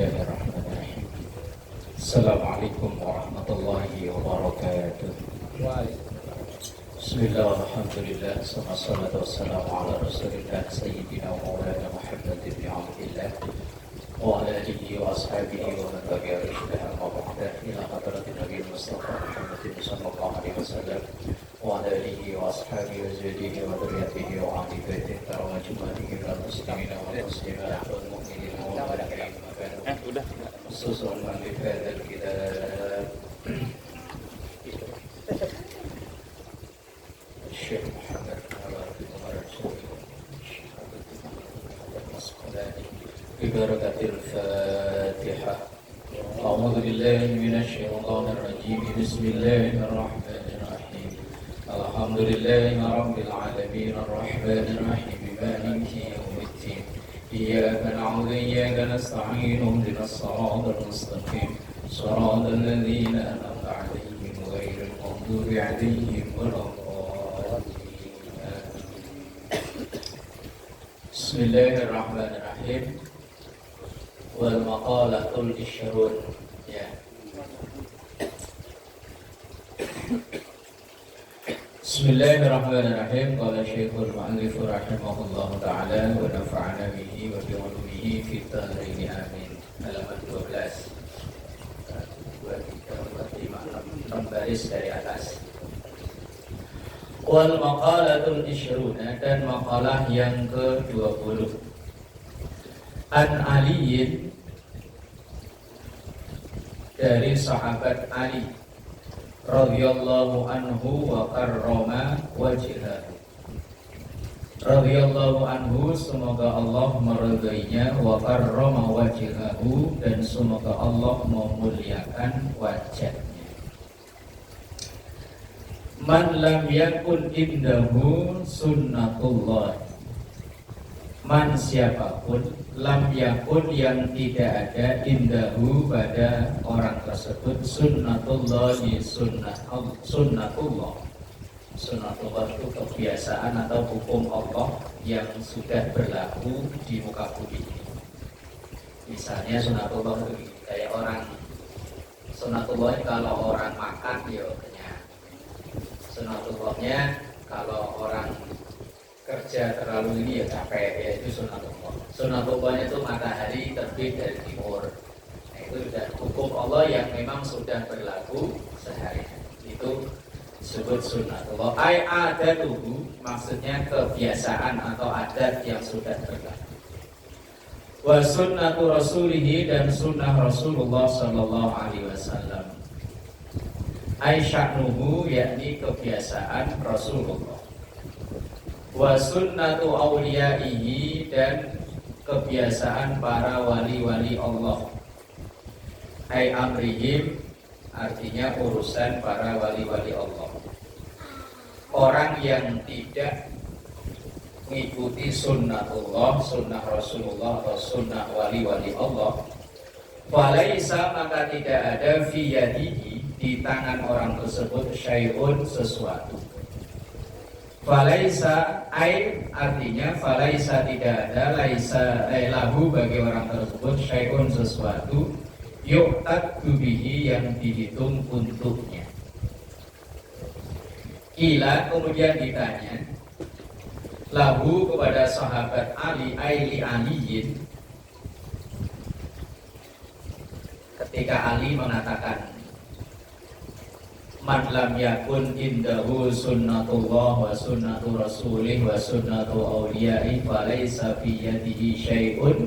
Bismillahirrahmanirrahim. Assalamualaikum warahmatullahi wabarakatuh. Bismillah, alhamdulillah, salatu wassalamu ala rasulillah Sayyidina wa maulana Muhammad ibn Abdillah wa ala alihi wa ashabihi wa man tabi'a rushadah amma ba'da ila hadratin Nabi Mustafa Muhammad sallallahu alaihi wasallam wa ala alihi wa ashabihi wa zawjihi wa dhurriyyatihi wa ahli baitihi wa majmu'ihi wal muslimina wal muslimat wal mu'minina wal mu'minat udah khususan di hadal kitab Syekh Muhammad ببركة الفاتحة أعوذ بالله من الشيطان الرجيم بسم الله الرحمن الرحيم الحمد لله رب العالمين الرحمن الرحيم مالك يوم الدين إياك نعبد وإياك نستعين اهدنا الصراط المستقيم صراط الذين أنعمت عليهم غير المغضوب عليهم ولا الضالين بسم الله الرحمن الرحيم والمقالة العشرون ya. Bismillahirrahmanirrahim. Qala Syekhul Mu'allif rahimahullah ta'ala wa nafa'ana bihi wa bi'ulumihi fid dharain amin. Halaman 12. 2, 3, 4, 5, 6 baris dari atas. Wal maqalatul isyruna, dan maqalah yang ke-20. An Aliyin, dari sahabat Ali radhiyallahu anhu wa karrama wajhahu. Radhiyallahu anhu, semoga Allah meridainya, wa karrama wajhahu, dan semoga Allah memuliakan wajahnya. Man lam yakun indahu sunnatullah, man siapapun, lam yakun yang tidak ada, indahu pada orang tersebut, sunnatullahi sunnatullah. Sunnatullah itu kebiasaan atau hukum Allah yang sudah berlaku di muka bumi ini. Misalnya sunnatullah itu kayak orang, sunnatullah kalau orang makan ya kenyang. Sunnatullahnya kalau orang kerja terlalu ini ya capek, ya itu sunnatullah. Sunnatullahnya itu matahari terbit dari timur. Nah, itu sudah hukum Allah yang memang sudah berlaku sehari-hari. Itu disebut sunnatullah. Ai adatuhu, maksudnya kebiasaan atau adat yang sudah berlaku. Wa sunnatu rasulihi, dan sunnah Rasulullah sallallahu alaihi wasallam. Ai sya'nuhu, yakni kebiasaan Rasulullah. Wa sunnatu awliyaihi, dan kebiasaan para wali-wali Allah. Ai amrihim, artinya urusan para wali-wali Allah. Orang yang tidak mengikuti sunnatullah, sunnah Rasulullah atau sunnah wali-wali Allah, falaisa, maka tidak ada fi yadihi, di tangan orang tersebut, syai'un, sesuatu. Falaisa artinya falaisa tidak ada, laisa lahu, bagi orang tersebut, syai'un, sesuatu, yu'taddu bihi, yang dihitung untuknya. Kila, kemudian ditanya, lahu, kepada sahabat Ali, li aliyin, ketika Ali mengatakan, man lam yakun indahu sunnatullah wa sunnatu rasulih wa sunnatu awliyai falaysa fi yadihi syai'un.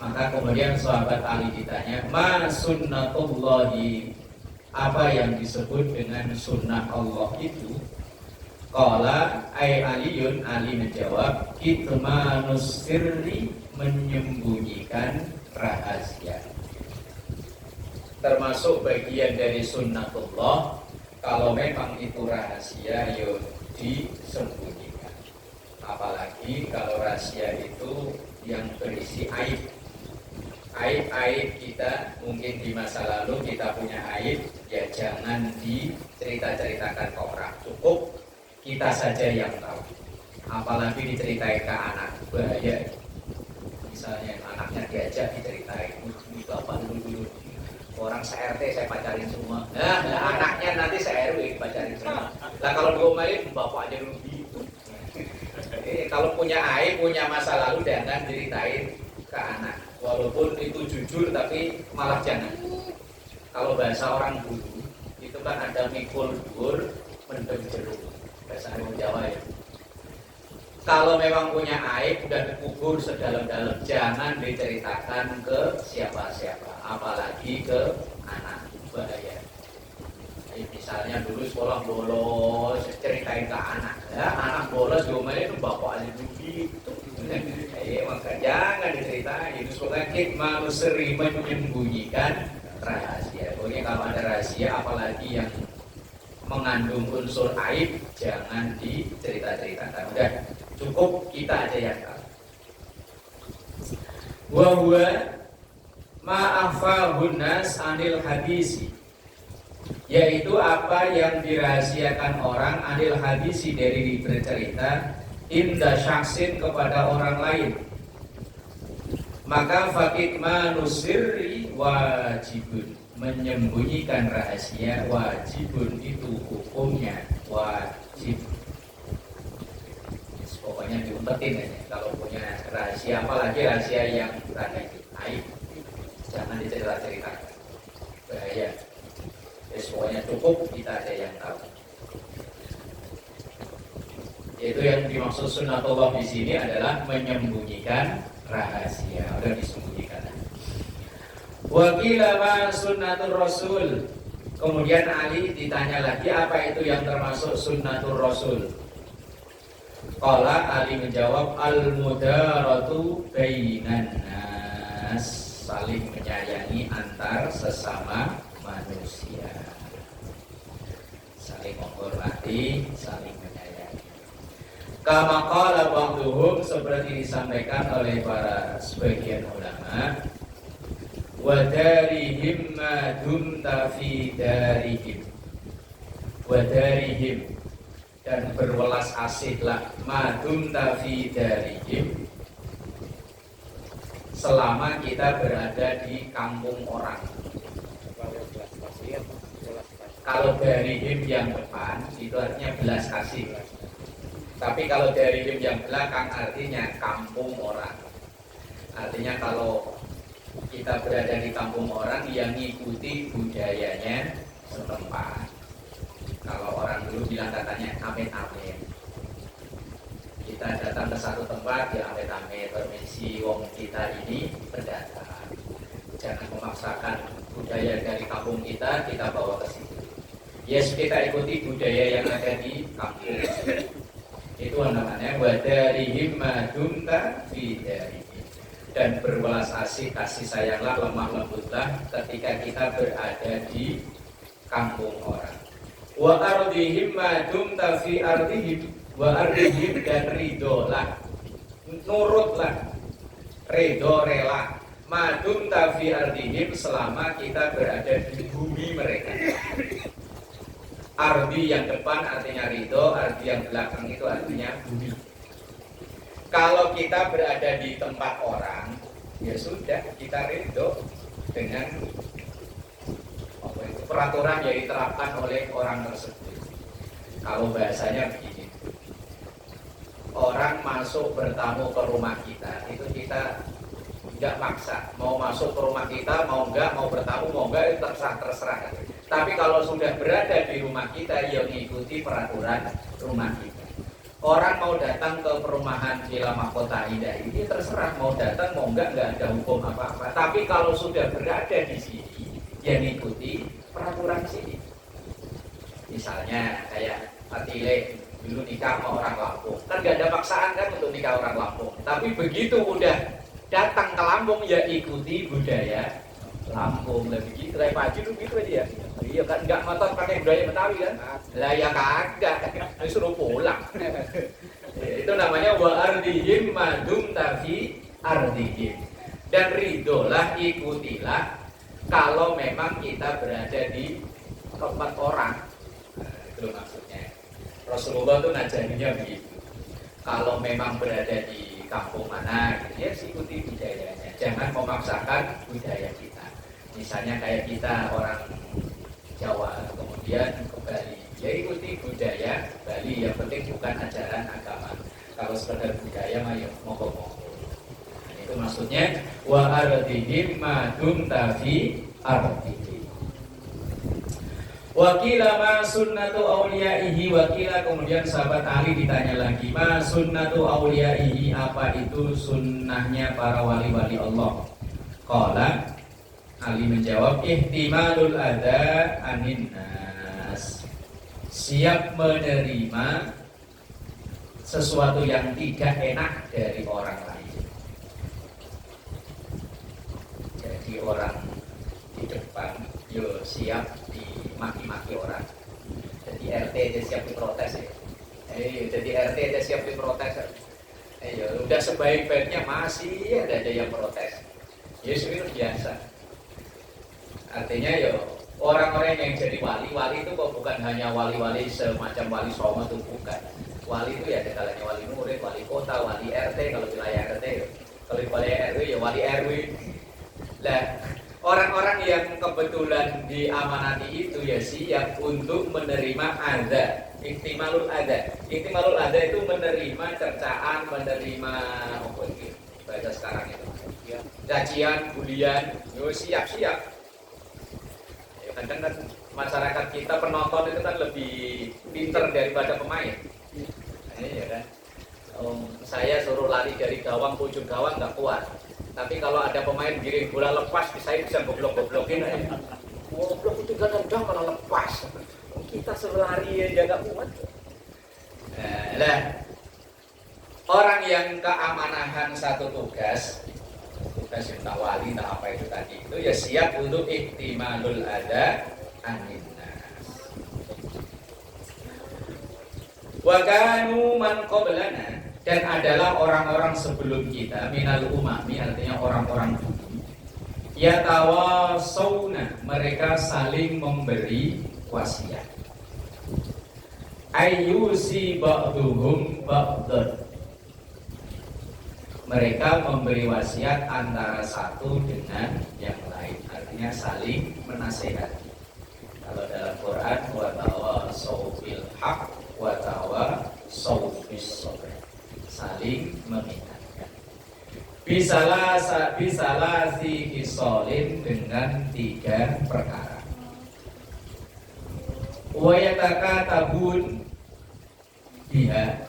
Maka kemudian sahabat Ali ditanya, ma sunnatullahi, apa yang disebut dengan sunnah Allah itu? Qala ai aliyun, Ali menjawab, kitmanus sirri, menyembunyikan rahasia. Termasuk bagian dari sunnatullah, kalau memang itu rahasia, ya disembunyikan. Apalagi kalau rahasia itu yang berisi aib. Aib-aib kita, mungkin di masa lalu kita punya aib, ya jangan dicerita-ceritakan ke orang. Cukup kita saja yang tahu. Apalagi diceritain ke anak, bahaya. misalnya anaknya diajak diceritain, itu apa dulu orang se-RT saya pacarin semua. Nah, anaknya nanti se-RW pacarin semua. Lah kalau diomelin bapaknya dulu gitu. Kalau punya aib, punya masa lalu jangan ceritain ke anak. Walaupun itu jujur tapi malah jangan. Kalau bahasa orang dulu itu kan ada mikul dur, mendem jeruk. Bahasa orang Jawa ya. Kalau memang punya aib dan dikubur sedalam-dalam, jangan diceritakan ke siapa-siapa, apalagi ke anak. Bahaya. Misalnya dulu sekolah bolos, ceritain ke anak. Ya, anak bolos diomelin itu bapaknya begitu. Maka jangan diceritain. Itu sekolah hikmah sering menyembunyikan rahasia. Pokoknya kalau ada rahasia, apalagi yang mengandung unsur aib, jangan dicerita-ceritakan. Udah, cukup kita aja yang tahu. Wa huwa ma'afahun nas anil hadisi, yaitu apa yang dirahasiakan orang anil hadisi dari bercerita inda syaksin kepada orang lain. Maka fakit manusirri wajibun, menyembunyikan rahasia wajibun, itu hukumnya wajib. Pokoknya diumpetin aja. Kalau punya rahasia, apalagi rahasia yang tanda aib, jangan dicerita-ceritakan, bahaya. Pokoknya cukup kita ada yang tahu. Itu yang dimaksud sunnatullah di sini adalah menyembunyikan rahasia. Udah disembunyikan. Wakila ma sunnatur rasul. Kemudian Ali ditanya lagi, apa itu yang termasuk sunnatur rasul? Qala, Ali menjawab, al-mudaratu bainan nas, saling menyayangi antar sesama manusia, saling menghormati, saling menyayangi. Kama qala ba'duhum, seperti disampaikan oleh para sebagian ulama, wa darihim ma dumta fi darihim, wa darihim, dan berwelas asihlah madum tafi darihim, selama kita berada di kampung orang. Kalau darihim yang depan itu artinya belas kasih, tapi kalau darihim yang belakang artinya kampung orang. Artinya kalau kita berada di kampung orang yang ngikuti budayanya setempat. Kalau orang dulu bilang katanya amit-amit. Kita datang ke satu tempat ya amit-amit, permisi, wong kita ini pendatang. Jangan memaksakan budaya dari kampung kita bawa ke situ. Yes, kita ikuti budaya yang ada di kampung. Itu namanya wadarihim madumta fi darihim. Dan berwelas asih, kasih sayanglah, lemah lembutlah ketika kita berada di kampung orang. Wa ardihim ma dumta fi ardihim, wa ardihim, dan ridolah, nurutlah, ridho, rela, ma dumta fi ardihim, selama kita berada di bumi mereka. Ardi yang depan artinya ridho, ardi yang belakang itu artinya bumi. Kalau kita berada di tempat orang, ya sudah, kita ridho dengan peraturan yang diterapkan oleh orang tersebut. Kalau bahasanya begini, orang masuk bertamu ke rumah kita, itu kita nggak maksa, mau masuk ke rumah kita, mau enggak, mau bertamu, mau enggak, itu terserah. Tapi kalau sudah berada di rumah kita, ya mengikuti peraturan rumah kita. Orang mau datang ke perumahan Villa Mahkota Indah ini terserah, mau datang, mau enggak ada hukum apa-apa. Tapi kalau sudah berada di sini, ya mengikuti peraturan sini. Misalnya kayak Patile dulu nikah sama orang Lampung, kan gak ada paksaan kan untuk nikah orang Lampung. Tapi begitu udah datang ke Lampung, ya ikuti budaya Lampung. Lah begitu, kayak Pak Haji itu gitu aja. Iya kan, nggak ngotot pakai budaya Betawi kan? Lah ya kagak, disuruh pulang. Itu namanya wa ardihim madum tafi ardihim. Dan ridolah, ikutilah kalau memang kita berada di tempat orang. Nah, itu maksudnya. Rasulullah itu ngajarinya begitu. Kalau memang berada di kampung mana, gitu ya, ikuti budayanya. Jangan memaksakan budaya kita. Misalnya kayak kita orang Jawa, kemudian ke Bali, ya ikuti budaya Bali. Yang penting bukan ajaran agama. Kalau sekedar budaya, mah ya monggo-monggo. Nah, itu maksudnya wa ardihim madum tafi ardihim. Wakila ma sunnatu awliyaihi, wakila, kemudian sahabat Ali ditanya lagi, ma sunnatu awliyaihi, apa itu sunnahnya para wali-wali Allah? Qala, Ali menjawab, ihtimalul adha anin nas, siap menerima sesuatu yang tidak enak dari orang lain. Jadi orang di depan yo siap dimaki-maki orang. Jadi RT aja siap diprotes ya. Jadi RT aja siap diprotes. Ya udah sebaik-baiknya masih ada aja yang protes. Yesus itu biasa. Artinya ya orang-orang yang jadi wali itu kok bukan hanya wali-wali semacam wali Songo itu, bukan. Wali itu ya ada kalanya wali murid, wali kota, wali RT, kalau wilayah RT ya. Kalau wilayah RW ya wali RW. Lah orang-orang yang kebetulan diamanati itu ya siap untuk menerima adza, ihtimalul adza. Ihtimalul adza itu menerima cercaan, menerima apa itu bahasa sekarang itu. Cacian, bulian, yo siap-siap. Ya kadang kan masyarakat kita penonton itu kan lebih pinter daripada pemain. Iya kan. Saya suruh lari dari gawang ke ujung gawang nggak kuat. Tapi kalau ada pemain giring bola lepas, saya bisa goblok-goblokin aja. Goblok itu gak tendang malah lepas. Kita suruh lari aja nggak kuat. Nah, orang yang keamanahan satu tugas yang tak wali, tak apa itu tadi, itu ya siap untuk ihtimalul adha anin nas. Wa kanu man qablana, dan adalah orang-orang sebelum kita, minal umami, artinya orang-orang dulu, yatawasawna, mereka saling memberi wasiat, ayyusi ba'duhum ba'dan, mereka memberi wasiat antara satu dengan yang lain, artinya saling menasihati. Kalau dalam Quran, wa tawasaw bil haqq wa tawasaw bis sabr, saling mengingatkan. Bisalah si kisolin, dengan 3 perkara. Wayataka tabun biha,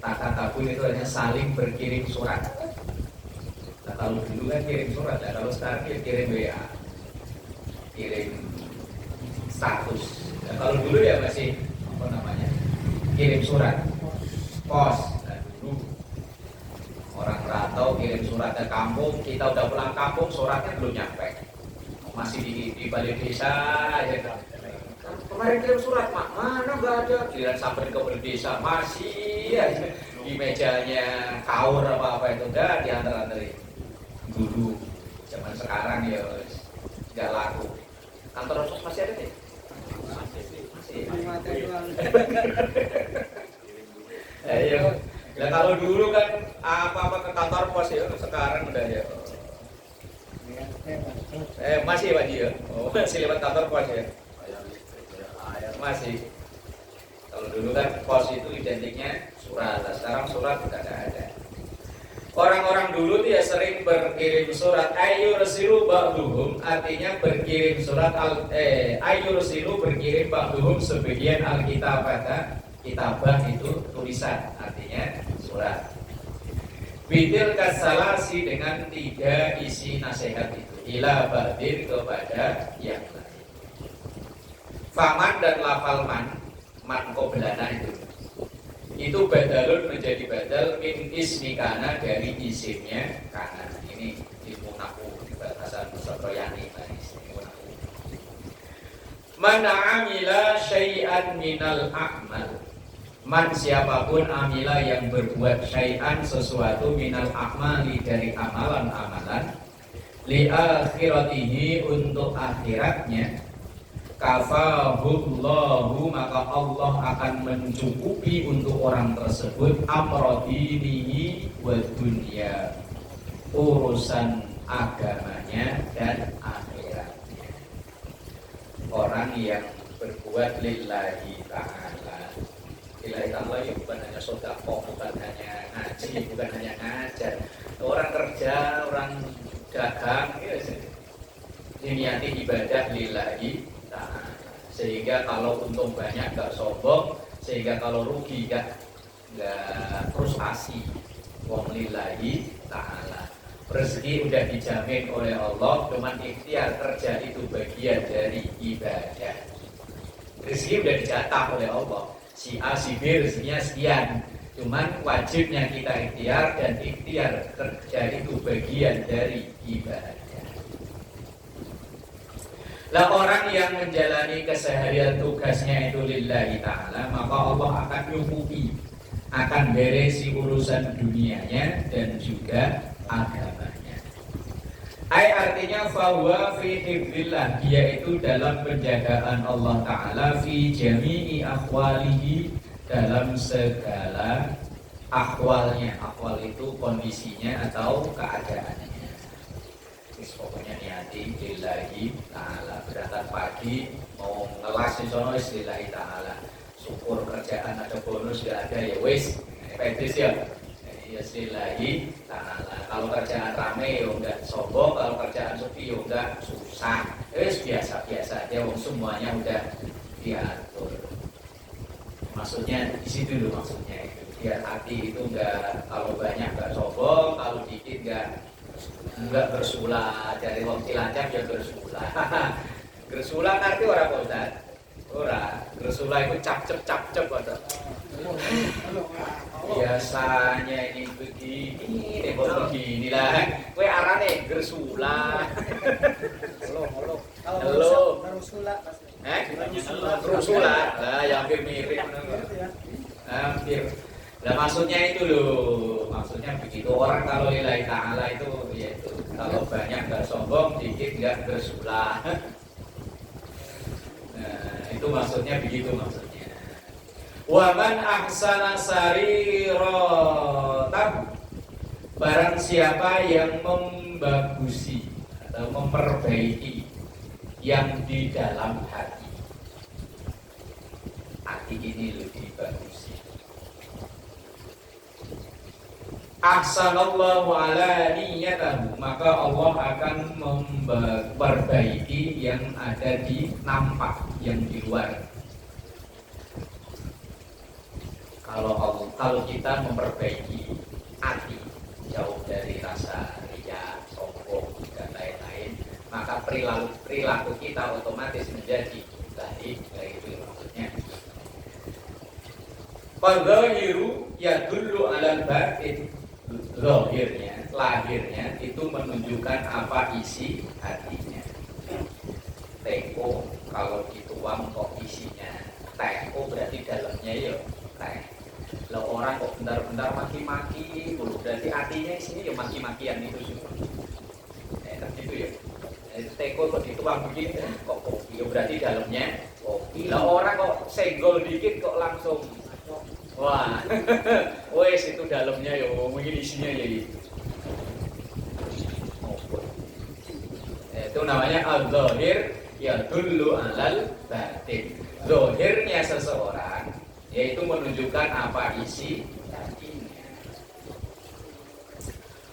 takatabun itu hanya saling berkirim surat. Nah, kalau dulu kan kirim surat, ya. Kalau sekarang ya kirim WA, kirim status. Nah, kalau dulu ya masih apa namanya, kirim surat, pos. Nah, dulu orang rantau kirim surat ke kampung, kita udah pulang kampung, suratnya belum nyampe, masih di balik desa aja kan. Kemarin kirim surat, mak, mana nggak ada. Giliran sampai ke desa masih aja di mejanya kaur apa itu, enggak diantar-antarin. Dulu, zaman sekarang ya nggak laku. Kantor pos masih ada nih? Masih. Ayo. Nah, kalau dulu kan apa-apa ke kantor pos ya, sekarang udah ya. Masih Pak Ji ya? Oh, masih lewat kantor pos ya? Masih. Kalau dulu kan pos itu identiknya surat, sekarang surat sudah tidak ada. Orang-orang dulu dia sering berkirim surat, ayyursilu ba'duhum, artinya berkirim surat, ayyursilu berkirim ba'duhum, sebagian alkitabah, kitabah itu tulisan, artinya surat. Bidil kasalasi, dengan 3 isi nasihat itu, ila ba'din, kepada yang lain. Faman dan lafal man qoblana itu badalun, menjadi badal min ismi kana, dari isimnya kana. Ini ilmu nahu bahasa Nusroyani. Man amila syai'an minal a'mal, man siapapun amila yang berbuat syai'an sesuatu minal a'mali, dari amalan-amalan, li akhiratihi, untuk akhiratnya, kafahullahu, maka Allah akan mencukupi untuk orang tersebut amrodinihi wa dunya, urusan agamanya dan akhiratnya. Orang yang berbuat lillahi ta'ala, lillahi ta'ala ya bukan hanya sedekah, bukan hanya ngaji, bukan hanya ngajar. Orang kerja, orang dagang, ya, diniati ibadah lillahi ta'ala. Sehingga kalau untung banyak gak sombong, sehingga kalau rugi gak frustasi. Wong lillahi ta'ala. Rezeki udah dijamin oleh Allah, cuman ikhtiar kerja itu bagian dari ibadah. Rezeki udah dijatah oleh Allah. Si A, si B rezekinya sekian. Cuman wajibnya kita ikhtiar, dan ikhtiar kerja itu bagian dari ibadah. Lah orang yang menjalani keseharian tugasnya itu lillahi ta'ala, maka Allah akan nyukupi, akan beresi urusan dunianya dan juga agamanya. Artinya fahuwa fi hifdzillah, dia itu dalam penjagaan Allah Ta'ala fi jami'i akhwalihi, dalam segala akhwalnya. Akhwal itu kondisinya atau keadaannya. Pokoknya niati lillahi ta'ala. Berangkat pagi mau ngelas di sono lillahi ta'ala. Syukur kerjaan ada bonus gak ada ya wis. Pedis ya. Ya lillahi ta'ala. Kalau kerjaan rame ya enggak sombong, kalau kerjaan sepi ya enggak susah. Wis biasa-biasa aja, wong semuanya udah diatur. Maksudnya di situ loh, maksudnya itu. Biar hati itu enggak, kalau banyak enggak sombong, kalau dikit enggak bersulah. Dari wong Cilacap ya bersulah. Bersulah ngerti ora Pak Ustaz? Ora. Bersulah itu cap-cap kok. Biasanya ini begini, kok begini lah. Kowe arane bersulah. Halo. Bersulah. Bersulah. Lah ya hampir mirip. Hampir. Nah maksudnya itu loh, maksudnya begitu. Orang kalau lillahi ta'ala itu ya itu, kalau banyak gak sombong, dikit gak bersulah. Nah itu maksudnya begitu maksudnya. Wa man ahsana sariratan, barang siapa yang membagusi atau memperbaiki yang di dalam hati. Hati ini lebih bagusi. Ahsanallahu ala niyatahu, maka Allah akan memperbaiki yang ada di nampak, yang di luar. Kalau kita memperbaiki hati, jauh dari rasa riya, sombong dan lain-lain, maka perilaku kita otomatis menjadi baik. Itu maksudnya. Fadzahiru yadullu alal batin. Zahirnya, lahirnya itu menunjukkan apa isi hatinya. Teko kalau dituang kok isinya teko, berarti dalamnya ya teh. Lah orang kok bentar-bentar maki-maki, berarti hatinya isinya ya maki-makian itu semua. Gitu ya. Teko kok dituang begini kok kopi, ya berarti dalamnya kopi. Lah orang kok senggol dikit kok langsung wah, wes itu dalamnya ya, mungkin isinya ya itu. Itu namanya al-zahir ya dulu alal batin. Zahirnya seseorang yaitu menunjukkan apa isi hatinya.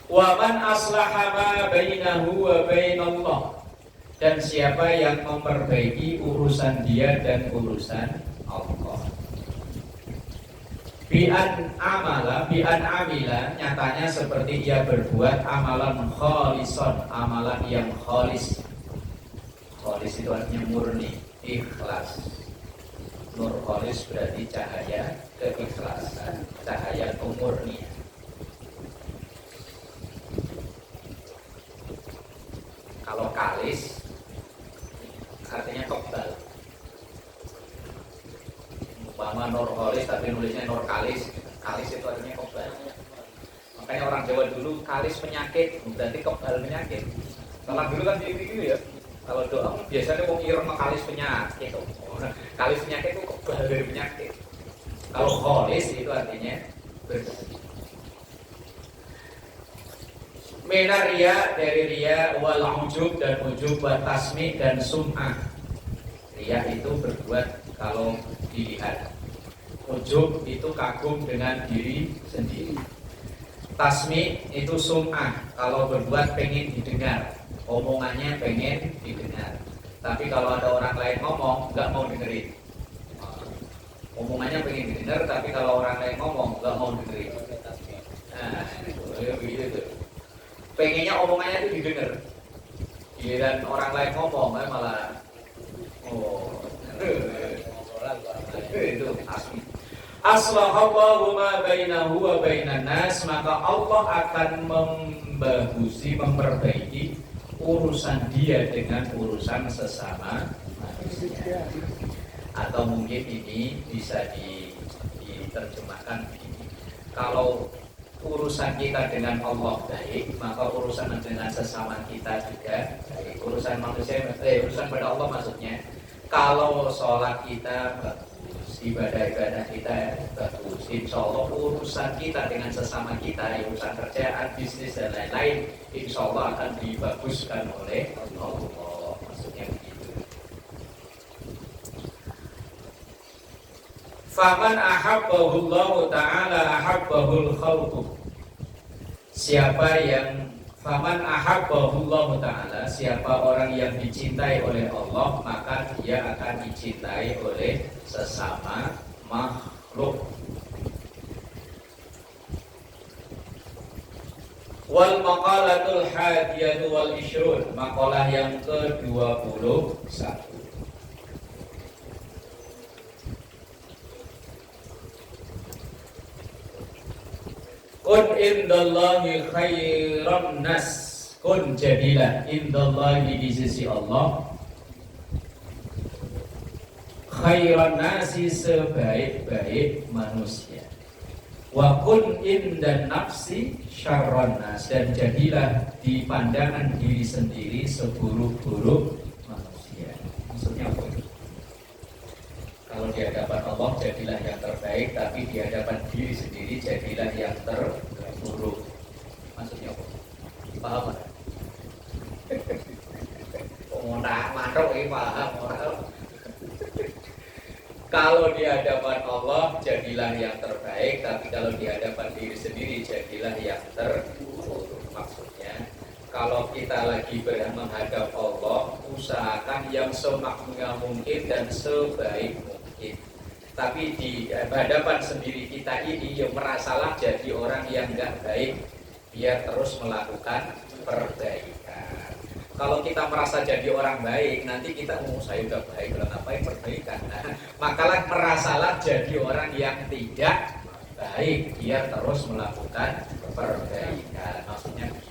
Wa man aslaha ma bainahu wa bainallah, dan siapa yang memperbaiki urusan dia dan urusan Allah. Bi'an amila, nyatanya seperti ia berbuat amalan kholison, amalan yang kholis. Kholis itu artinya murni, ikhlas. Nur kholis berarti cahaya keikhlasan, cahaya kemurnian. Kalau kalis artinya kebal. Umpama nur kholis tapi nulisnya nur kalis. Kalis itu artinya kebal. Makanya orang Jawa dulu kalis penyakit, berarti kebal penyakit. Kalau dulu kan gitu ya. Kalau doa biasanya wong ireng kalis penyakit. Kalis penyakit itu kebal dari penyakit. Kalau kholis itu artinya bersih. Menaria dari ria wal ujub dan ujub wa tasmi dan sum'ah. Ria itu berbuat kalau dilihat. Ujub itu kagum dengan diri sendiri. Tasmi itu sum'ah, kalau berbuat pengen didengar. Omongannya pengen didengar. Tapi kalau ada orang lain ngomong, nggak mau dengerin. Omongannya pengen didengar, tapi kalau orang lain ngomong, nggak mau dengerin. Nah, begitu tuh. Pengennya omongannya itu didengar. Giliran orang lain ngomong, malah itu asli. Aslahallahu ma bainahu wa bainan nas, maka Allah akan memperbaiki urusan dia dengan urusan sesama manusia. Atau mungkin ini bisa diterjemahkan begini. Kalau urusan kita dengan Allah baik, maka urusan dengan sesama kita juga baik. Urusan manusia, urusan pada Allah maksudnya. Kalau sholat kita bagus, ibadah-ibadah kita bagus, insya Allah urusan kita dengan sesama kita, urusan kerjaan, bisnis dan lain-lain, insya Allah akan dibaguskan oleh Allah. Maksudnya begitu. Faman ahabbahullahu ta'ala ahabbahul khalqu. Siapa yang faman ahabbahullahu ta'ala, siapa orang yang dicintai oleh Allah, maka dia akan dicintai oleh sesama makhluk. Wal maqalatul hadiyatu wal ishrun, maqalah yang ke-21. Kun indallahi khairan nas, kun jadilah indallahi di sisi Allah khairan nasi, sebaik-baik manusia. Wa kun indan nafsi syarran nas, dan jadilah di pandangan diri sendiri seburuk-buruk manusia. Maksudnya apa? Kalau di hadapan Allah jadilah yang terbaik, tapi di hadapan diri sendiri jadilah yang terburuk. Maksudnya apa? Paham tak? Mantok ini paham orang. Kalau di hadapan Allah jadilah yang terbaik, tapi kalau di hadapan diri sendiri jadilah yang terburuk. Maksudnya kalau kita lagi menghadap Allah, usahakan yang semaksimal mungkin dan sebaik mungkin. Tapi di hadapan sendiri kita ini yang merasalah jadi orang yang nggak baik, biar terus melakukan perbaikan. Kalau kita merasa jadi orang baik, nanti kita saya udah baik, ngapain perbaikan? Nah, makalah merasalah jadi orang yang tidak baik, biar terus melakukan perbaikan. Maksudnya begitu.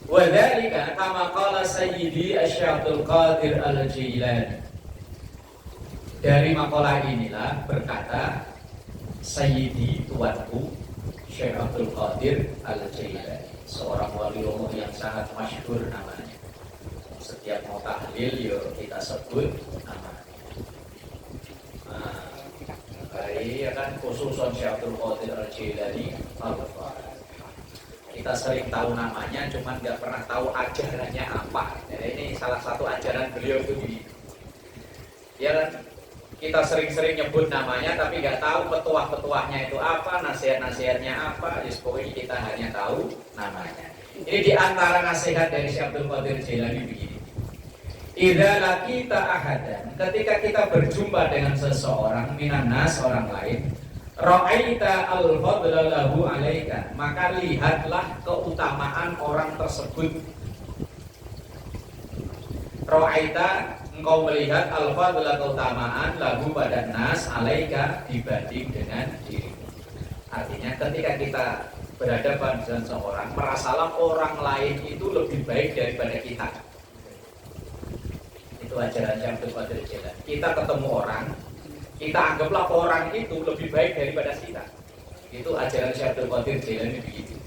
Wadzalika kama qala Sayyidi Asy-Syaikh Qadir Al-Jailani. Dari makalah inilah berkata Sayyidi tuanku Syekh Abdul Qadir Al-Jailani, seorang wali Allah yang sangat masyhur namanya. Setiap mau tahlil yuk kita sebut namanya. Ya kan, khususan Syekh Abdul Qadir Al-Jailani kita sering tahu namanya, cuman nggak pernah tahu ajarannya apa. Jadi ini salah satu ajaran beliau itu begini. Ya kan, kita sering-sering nyebut namanya, tapi nggak tahu petuah-petuahnya itu apa, nasihat-nasihatnya apa. Jadi pokoknya kita hanya tahu namanya. Ini di antara nasihat dari Syekh Abdul Qadir Jailani begini. Idza laqita ahadan, ketika kita berjumpa dengan seseorang minan nas, orang lain, ra'aita al-fadla lahu 'alaika, maka lihatlah keutamaan orang tersebut. Ra'aita, engkau melihat al-fadla, keutamaan lahu pada nas 'alaika, dibanding dengan dirimu. Artinya ketika kita berhadapan dengan seorang, merasalah orang lain itu lebih baik daripada kita. Itu ajaran Syekh Abdul Qadir Jailani. Kita ketemu orang, kita anggaplah orang itu lebih baik daripada kita. Itu ajaran Syekh Abdul Qadir Jailani begitu.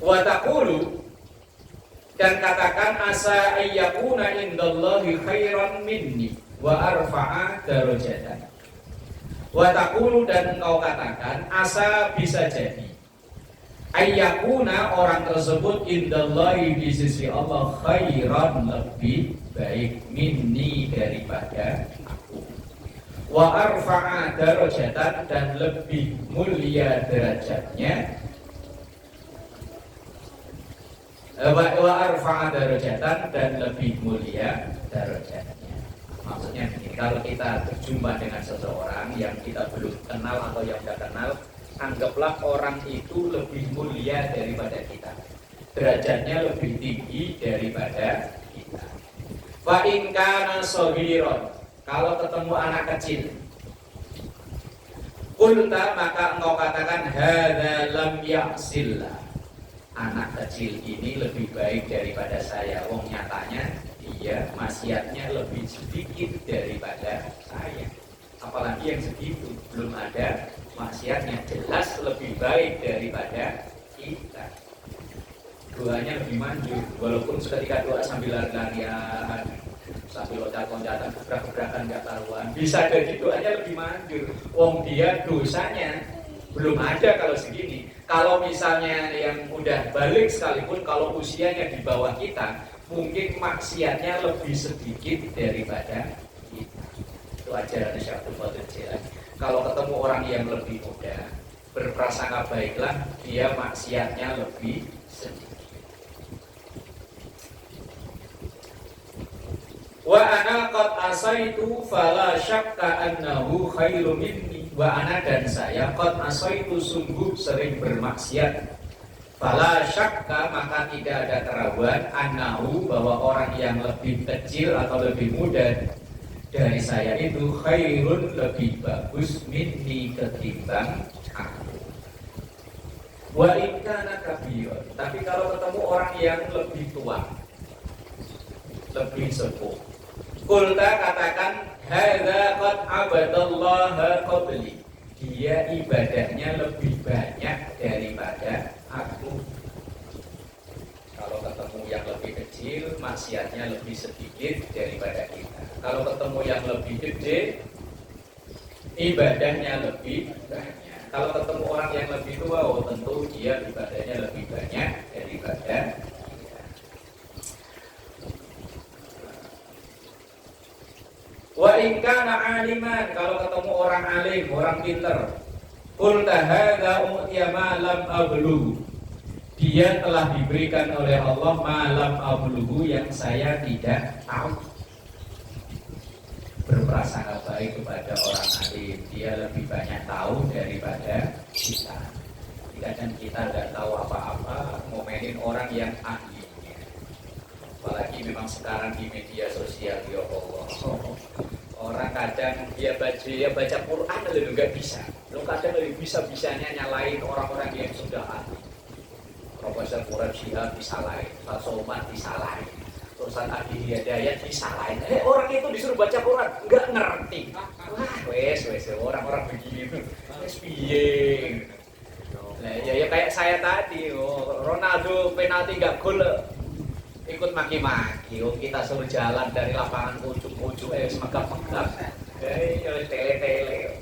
Wa taqulu, dan katakan asa ayyakuna indallahi khairan minni wa arfa'a darajatan. Wa taqulu, dan engkau katakan asa bisa jadi ayyakuna orang tersebut indallahi di sisi Allah khairan lebih baik minni daripada aku, wa arfa'a darajatan dan lebih mulia derajatnya, wa arfa'a darajatan dan lebih mulia derajatnya. Maksudnya begini, kalau kita berjumpa dengan seseorang yang kita belum kenal atau yang sudah kenal, anggaplah orang itu lebih mulia daripada kita, derajatnya lebih tinggi daripada kita. Fa in kana shagiran, kalau ketemu anak kecil, qulta, maka engkau katakan hadza lam ya'sillah, anak kecil ini lebih baik daripada saya, wong nyatanya dia maksiatnya lebih sedikit daripada saya, apalagi yang segitu belum ada maksiatnya, jelas lebih baik daripada kita. Doanya lebih manjur, walaupun seketika doa sambil lari-larian, sambil loncat-loncatan, gebrak-gebrakan gak karuan, bisa jadi doanya lebih manjur. Wong dia dosanya belum ada kalau segini. Kalau misalnya yang udah balik sekalipun, kalau usianya di bawah kita, mungkin maksiatnya lebih sedikit daripada kita. Itu ajaran Syekh Abdul Qadir Jailani. Kalau ketemu orang yang lebih muda, berprasangka baiklah, dia maksiatnya lebih sedikit. Wa ana qad asaitu fala syakka annahu khairu minni. Wa ana, dan saya qad asaitu sungguh sering bermaksiat. Fala syakka, maka tidak ada keraguan, annahu, bahwa orang yang lebih kecil atau lebih muda dari saya itu khairun, lebih bagus, minni, ketimbang aku. Wa in kana kabir, tapi kalau ketemu orang yang lebih tua, lebih sepuh, qulta, katakan hadza qad abadallaha qabli, dia ibadahnya lebih banyak daripada aku. Kalau ketemu yang lebih kecil, maksiatnya lebih sedikit daripada kita. Kalau ketemu yang lebih gede, ibadahnya lebih banyak. Kalau ketemu orang yang lebih tua, oh tentu dia ibadahnya lebih banyak daripada kita. Wa in kana aliman, kalau ketemu orang alim, orang pinter, qulta hadza utiya ma lam ablugh, dia telah diberikan oleh Allah malam abluhu, yang saya tidak tahu. Berprasangka baik kepada orang alim, dia lebih banyak tahu daripada kita. Kadang kita tidak tahu apa-apa, ngomelin orang yang ahlinya. Apalagi memang sekarang di media sosial, ya Allah, orang kadang dia baca Quran lebih nggak bisa, lo kadang lebih bisa-bisanya nyalain orang-orang yang sudah ahli. Profesor Quran Syihab disalahin, Pak Somad disalahin, terusan Adi Hidayat disalahin. Orang itu disuruh baca Quran, nggak ngerti. Wah, wes orang-orang begitu, wes piye. Nah, ya kayak saya tadi, Ronaldo penalti nggak gol, ikut maki-maki. Kita suruh jalan dari lapangan ujung-ujung, semegap-megap, tele-tele.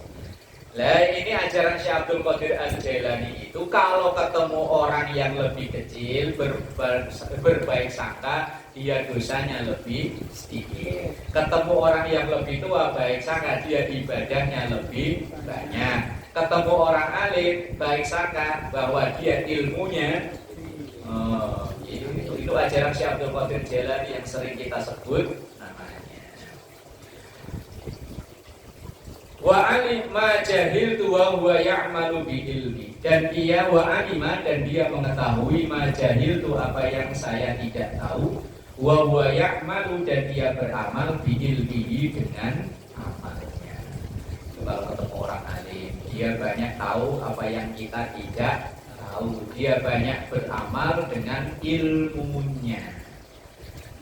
Lah ini ajaran Syekh Abdul Qadir Al-Jailani itu, kalau ketemu orang yang lebih kecil, berbaik sangka, dia dosanya lebih sedikit. Ketemu orang yang lebih tua, baik sangka, dia ibadahnya lebih banyak. Ketemu orang alim, baik sangka bahwa dia ilmunya itu ajaran Syekh Abdul Qadir Jailani yang sering kita sebut namanya. Wa alim ma jahiltu wa huwa ya'malu bi ilmi, dan dia wa alima, dan dia mengetahui ma jahiltu, apa yang saya tidak tahu, wa huwa ya'malu, dan dia beramal bi ilmihi, dengan amalnya. Kalau ketemu orang alim, dia banyak tahu apa yang kita tidak tahu, dia banyak beramal dengan ilmunya.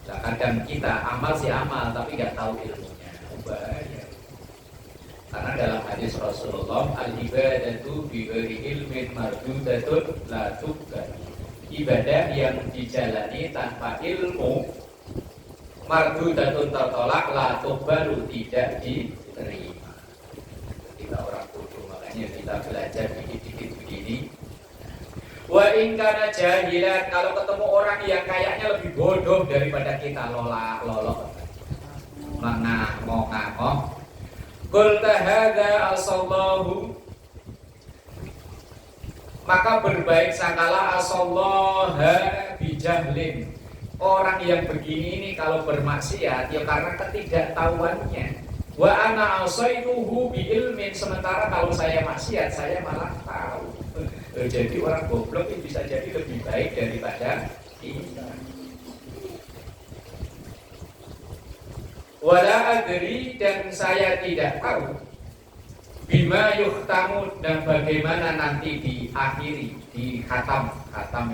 Nah, kadang kita amal sih amal, tapi nggak tahu ilmunya, bahaya. Karena dalam hadis Rasulullah, al-ibadatu bi ghairi ilmin mardudatun la tuqbal. ibadah yang dijalani tanpa ilmu mardudatun tertolak, la tuqbalu, tidak diterima. Kita orang bodoh, makanya kita belajar dikit-dikit begini. Wa in kana jahilan, kalau ketemu orang yang kayaknya lebih bodoh daripada kita, lolok mengangong-angong, qul tahadza asallahu, maka berbaik sangkalah asallaha bijahlin. Orang yang begini ini kalau bermaksiat ya karena ketidaktahuannya. Wa ana asaituhu bi ilmin, sementara kalau saya maksiat saya malah tahu. Jadi orang goblok itu bisa jadi lebih baik daripada kita. Wala adri, dan saya tidak tahu bima yuhtamu, dan bagaimana nanti diakhiri, di khatam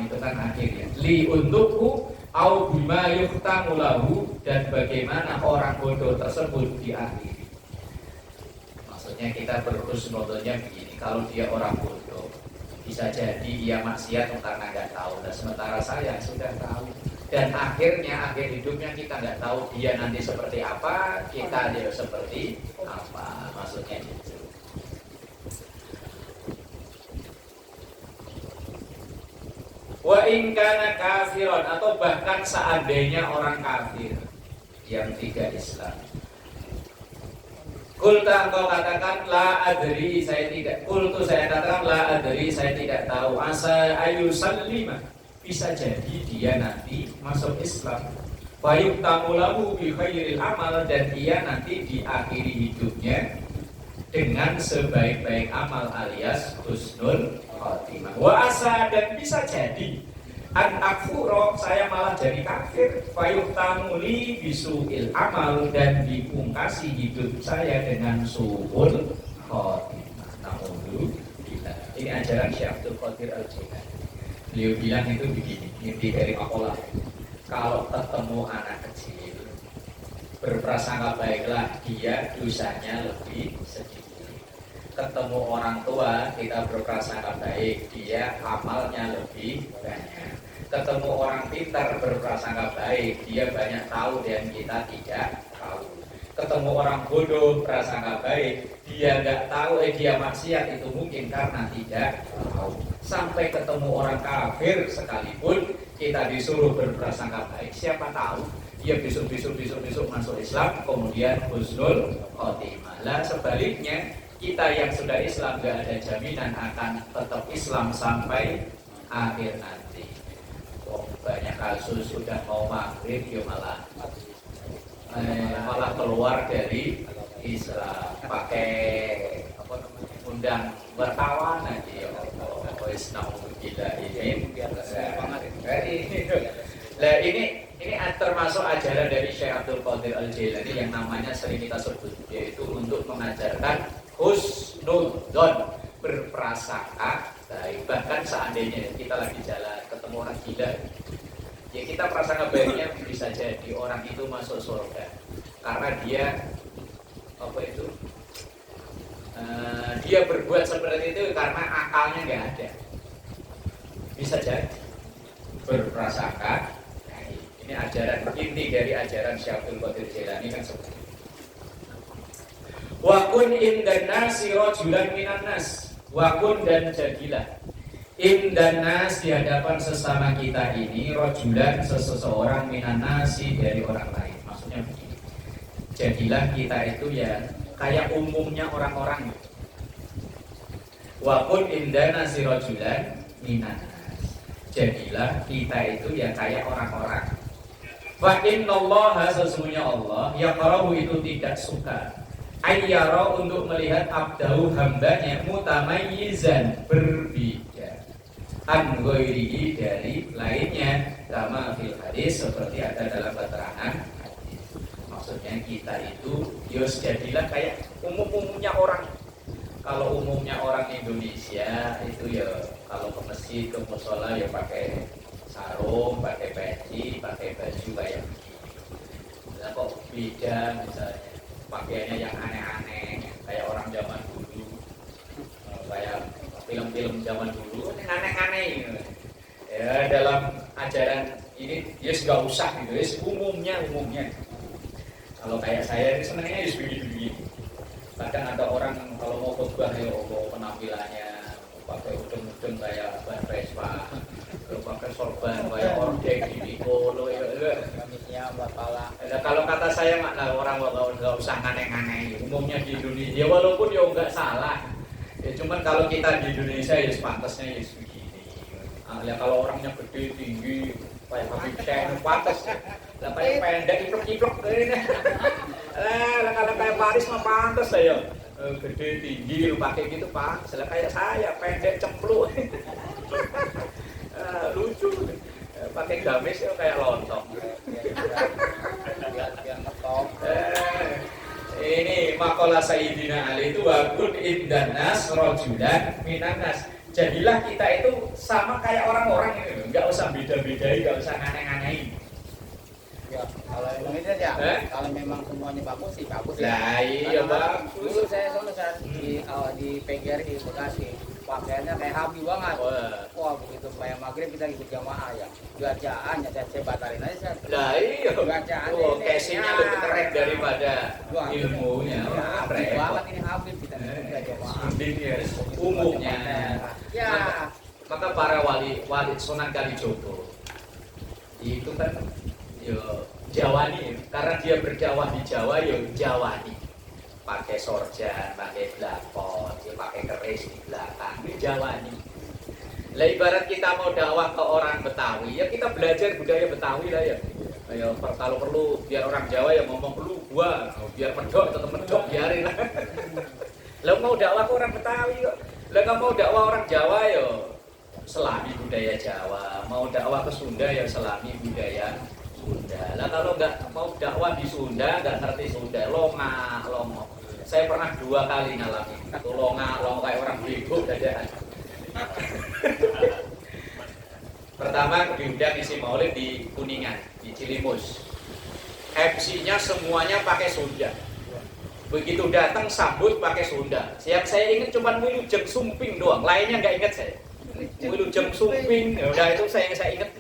itu kan akhirnya, li untukku, au bima yuhtamu lahu, dan bagaimana orang bodoh tersebut diakhiri. Maksudnya kita berhusnudonnya begini, kalau dia orang bodoh bisa jadi dia maksiat karena nggak tahu, dan sementara saya sudah tahu, dan akhirnya akhir hidupnya kita nggak tahu dia nanti seperti apa, kita dia seperti apa, maksudnya itu. Wa in kana kafiron, atau bahkan seandainya orang kafir yang tidak Islam. Kulta, engkau katakan la adri, saya tidak. Kultu, saya katakan la adri, saya tidak tahu. Asa ayu sallima, bisa jadi dia nanti masuk Islam. Fayuk tamulahu bi khairil amal, dan dia nanti di akhir hidupnya dengan sebaik-baik amal alias husnul khotimah. Wa asa, dan bisa jadi an akfuro, saya malah jadi kafir. Fayuk tamuli bisuil amal, dan dipungkasi hidup saya dengan su'ul khotimah. Alhamdulillah. Ini ajaran Syekh Abdul Qadir Al-Jilani. Beliau bilang itu begini, inti dari makalah. Kalau ketemu anak kecil, berprasangka baiklah, dia dosanya lebih sedikit. Ketemu orang tua, kita berprasangka baik, dia amalnya lebih banyak. Ketemu orang pintar, berprasangka baik, dia banyak tahu dan kita tidak tahu. Ketemu orang bodoh, prasangka baik, dia nggak tahu, dia maksiat, itu mungkin karena tidak tahu. Sampai ketemu orang kafir sekalipun, kita disuruh berprasangka baik, siapa tahu dia besok masuk Islam, kemudian husnul khotimah. Lah sebaliknya, kita yang sudah Islam gak ada jaminan akan tetap Islam sampai akhir nanti. Banyak kasus sudah mau maghrib ya malah keluar dari Islam, pakai apa namanya, undang wartawan aja ya Allah. Gila ini. Nah ini termasuk ajaran dari Syekh Abdul Qadir Al-Jilani yang namanya sering kita sebut, yaitu untuk mengajarkan husnudzon, berprasangka baik. Bahkan seandainya kita lagi jalan ketemu orang gila, ya kita prasangka baiknya bisa jadi orang itu masuk surga karena dia dia berbuat seperti itu karena akalnya nggak ada. Bisa jadi berprasangka. Ini ajaran inti dari ajaran Syekh Abdul Qadir Jilani kan seperti itu. Wa kun indan nasi rajulan minan nas. Wa kun, dan jadilah indan nas, di hadapan sesama kita ini, rajulan, seseorang, minan nasi, dari orang lain. Maksudnya begini, jadilah kita itu ya kayak umumnya orang-orang. Wa kun indan nasi rajulan minan nas, jadilah kita itu ya kayak orang-orang. Fa innallaha, sesungguhnya Allah, yaqrahu, itu tidak suka, ayyara, untuk melihat abdahu, hambanya, mutamayyizan, berbeda, an ghairihi, dari lainnya, kama fil hadis, seperti ada dalam keterangan hadis. Maksudnya kita itu yos jadilah kayak umumnya orang. Kalau umumnya orang Indonesia itu ya kalau ke masjid, ke mushola ya pakai sarung, pakai peci, pakai baju kayak begini. Nah, kok beda misalnya pakaiannya yang aneh-aneh kayak orang zaman dulu, kayak film-film zaman dulu yang aneh-aneh gitu. Ya dalam ajaran ini ya nggak usah gitu ya, umumnya. Kalau kayak saya ini senangnya ya begini. Kadang ada orang kalau mau khotbah ya mau penampilannya pakai udeng-udeng kayak ban Vespa, pakai sorban kayak ordek di polo ya. Gamisnya bakalan. Nah, kalau kata saya makna orang nggak usah aneh-aneh. Umumnya di Indonesia ya walaupun ya nggak salah. Ya cuman kalau kita di Indonesia ya sepantasnya ya begini. Ya kalau orangnya gede tinggi kayak Habib Syekh pantas. Lah kayak pendek iplek-iplek ini. Lah kalau kayak Paris mah pantas saya. Gede tinggi lu pakai gitu Pak. Lah kayak saya pendek cempluk. Lucu. Pakai gamis ya kayak lontong. Biar ngetop. Ini makalah Sayyidina Ali itu wakun indanas rojulan minanas. Jadilah kita itu sama kayak orang-orang ini, nggak usah beda-bedai, nggak usah aneh-anehin. Ya, kalau emang itu ya, kalau memang semuanya bagus sih bagus ya. Lah iya bagus. Dulu saya di PGRI Bekasi, pakaiannya kayak Habib banget. Wah begitu bayang maghrib kita ikut jamaah ya. Bacaan ya saya batalin aja saya. Lah iya. Bacaan casingnya lebih keren daripada ilmunya. Habib banget ini Habib kita ikut jamaah. Mending umumnya. Ya. Maka para wali Sunan Kalijogo itu kan yo Jawani, karena dia berdakwah di Jawa yo Jawani, pakai sorjan, pakai blakon, dia pakai keris di belakang, ini Jawani. Lah ibarat kita mau dakwah ke orang Betawi, ya kita belajar budaya Betawi lah ya. Ayo kalau perlu biar orang Jawa ya ngomong perlu gua, biar medok tetap medok biarin lah. Lah mau dakwah ke orang Betawi kok, lah nggak mau dakwah orang Jawa yo selami budaya Jawa, mau dakwah ke Sunda ya selami budaya Sunda. Lah kalau nggak mau dakwah di Sunda, nggak ngerti Sunda, longo. Saya pernah 2 kali ngalamin itu longo kayak orang bego dadakan. Pertama diundang isi maulid di Kuningan, di Cilimus. MC-nya semuanya pakai Sunda. Begitu datang sambut pakai Sunda. Yang saya ingat cuma Wilujeng Sumping doang, lainnya nggak ingat saya. Wilujeng Sumping, ya udah itu saya ingat.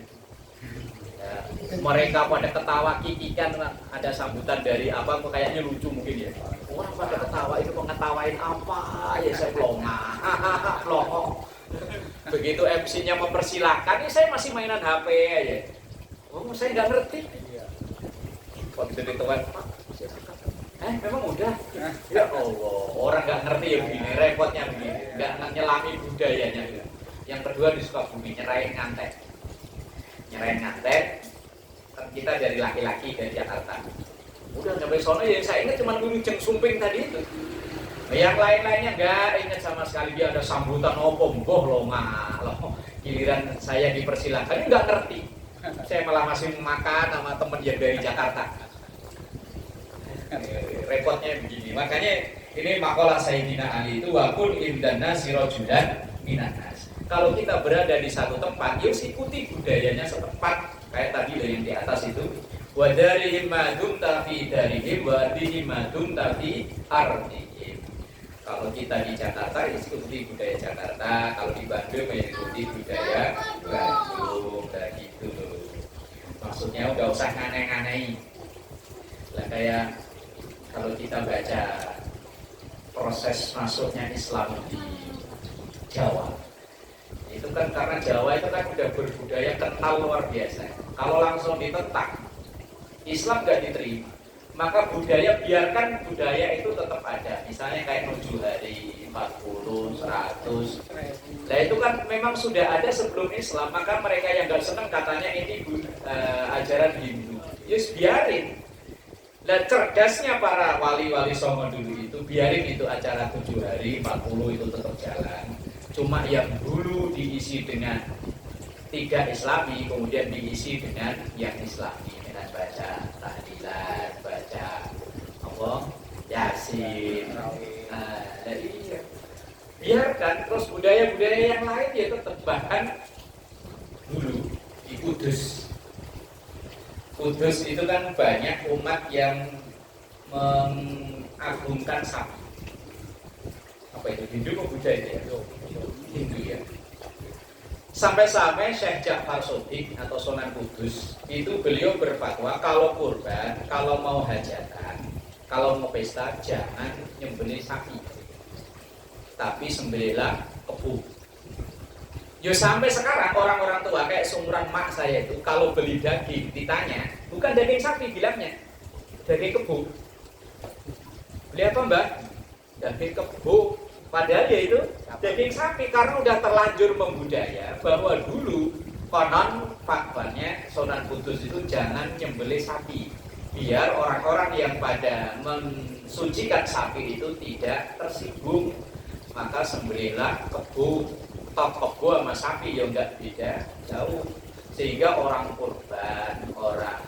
Mereka pada ketawa kikikan, ada sambutan dari apa kayaknya lucu mungkin ya. Orang pada ketawa itu mengetawain apa ya saya pelongo. Begitu MC-nya mempersilahkan, ini saya masih mainan HP aja. Oh saya nggak ngerti. Waktu dituan Pak, memang udah. Ya Allah, orang nggak ngerti ya begini, repotnya begini, nggak nyelami budayanya. Yang kedua di Sukabumi nyerahin ngantek. Kan kita dari laki-laki dari Jakarta. Udah sampai sono yang saya ingat cuma Wilujeng Sumping tadi itu. Yang lain-lainnya nggak ingat sama sekali, dia ada sambutan opo boh loh. Giliran saya dipersilakan nggak ngerti. Saya malah masih makan sama temen yang dari Jakarta. Repotnya begini. Makanya ini makalah Sayyidina Ali itu wakun indana sirojulan minanas. Kalau kita berada di satu tempat, yuk ikuti budayanya setempat. Kayak tadi yang di atas itu, wa darihim madum tafi darihim wa dihim madum tafi ardihim. Kalau kita di Jakarta ya ikuti budaya Jakarta, kalau di Bandung ya ikuti budaya Bandung, kayak gitu. Maksudnya udah usah aneh-aneh. Lah kayak kalau kita baca proses masuknya Islam di Jawa, itu kan karena Jawa itu kan udah berbudaya kental luar biasa. Kalau langsung ditentang, Islam nggak diterima. Maka biarkan budaya itu tetap ada. Misalnya kayak 7 hari, 40, 100. Nah itu kan memang sudah ada sebelum Islam. Maka mereka yang nggak senang katanya ini ajaran Hindu. Yes biarin. Dan cerdasnya para wali-wali songo dulu itu biarin itu acara 7 hari, 40 itu tetap jalan. Cuma yang dulu diisi dengan 3 Islami, kemudian diisi dengan yang Islami, dengan baca tahlilan, baca apa, Yasin. Jadi biarkan terus budaya-budaya yang lain ya tetap, bahkan dulu di Kudus. Kudus itu kan banyak umat yang mengagungkan sapi. Apa itu? Hindu atau Buddha itu ya? Hindu ya. Sampai-sampai Syekh Ja'far Shodiq atau Sunan Kudus itu beliau berfatwa kalau kurban, kalau mau hajatan, kalau mau pesta jangan nyembelih sapi, tapi sembelihlah kebo. Yo sampai sekarang orang-orang tua kayak seumuran mak saya itu kalau beli daging ditanya bukan daging sapi bilangnya daging kebo. Beli apa mbak? Daging kebo. Padahal ya itu daging sapi karena udah terlanjur membudaya bahwa dulu konon fatwanya Sunan Kudus itu jangan nyembelih sapi biar orang-orang yang pada mensucikan sapi itu tidak tersinggung, maka sembelihlah kebo. Top kebo sama sapi yang enggak beda jauh, sehingga orang kurban, orang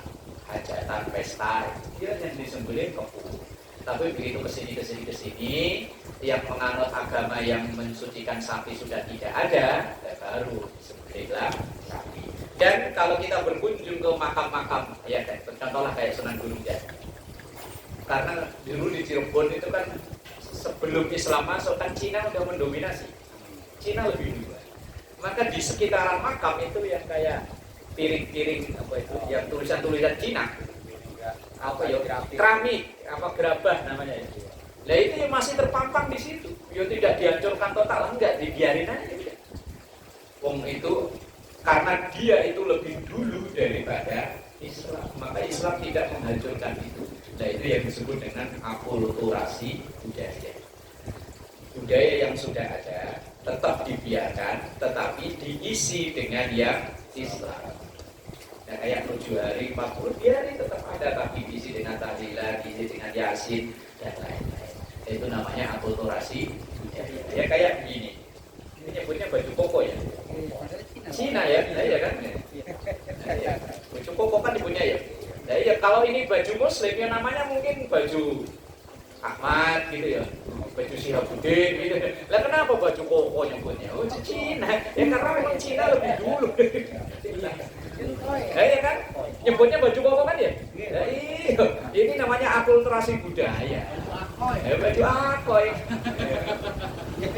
hajatan pesta dia yang disembelih kebo. Tapi begitu kesini yang menganut agama yang mensucikan sapi sudah tidak ada, baru disembelihlah sapi. Dan kalau kita berkunjung ke makam-makam, ya contohlah kayak Sunan Gunung Jati. Karena dulu di Cirebon itu kan sebelum Islam masuk kan Cina udah mendominasi. Cina lebih duluan. Maka di sekitaran makam itu yang kayak piring-piring apa itu, yang tulisan-tulisan Cina. Apa ya, keramik, apa gerabah namanya itu. Nah itu yang masih terpampang di situ. Ya tidak dihancurkan total, enggak, dibiarin aja. Wong itu karena dia itu lebih dulu daripada Islam, maka Islam tidak menghancurkan itu. Nah itu yang disebut dengan akulturasi budaya. Budaya yang sudah ada tetap dibiarkan, tetapi diisi dengan yang Islam. Nah, kayak 7 hari, 40 hari tetap ada, tapi diisi dengan tahlilan, diisi dengan yasin dan lain-lain. Itu namanya akulturasi budaya. Ya kayak begini. Ini nyebutnya baju koko ya. Cina ya, nah, ya kan? Nah, ya. Baju koko kan ibunya ya. Nah, ya kalau ini baju Muslim ya namanya mungkin baju Ahmad gitu ya, baju Sihabuddin gitu. Lah kenapa baju koko nyebutnya? Oh Cina. Ya karena memang Cina lebih dulu. Nah, ya kan? Nyebutnya baju koko kan ya? Nah, iya. Ini namanya akulturasi budaya. Baju akoy.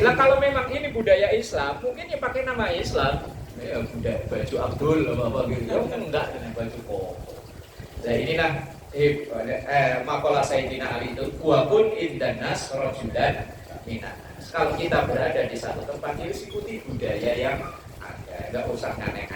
Lah kalau memang ini budaya Islam, mungkin ya pakai nama Islam. Ya budaya baju Abdul apa gitu. Ya enggak dengan baju koko. Nah inilah makalah Sayyidina Ali itu wabun indanas rojulan minanas. Kalau kita berada di satu tempat, ya ikuti budaya yang ada, nggak usah aneh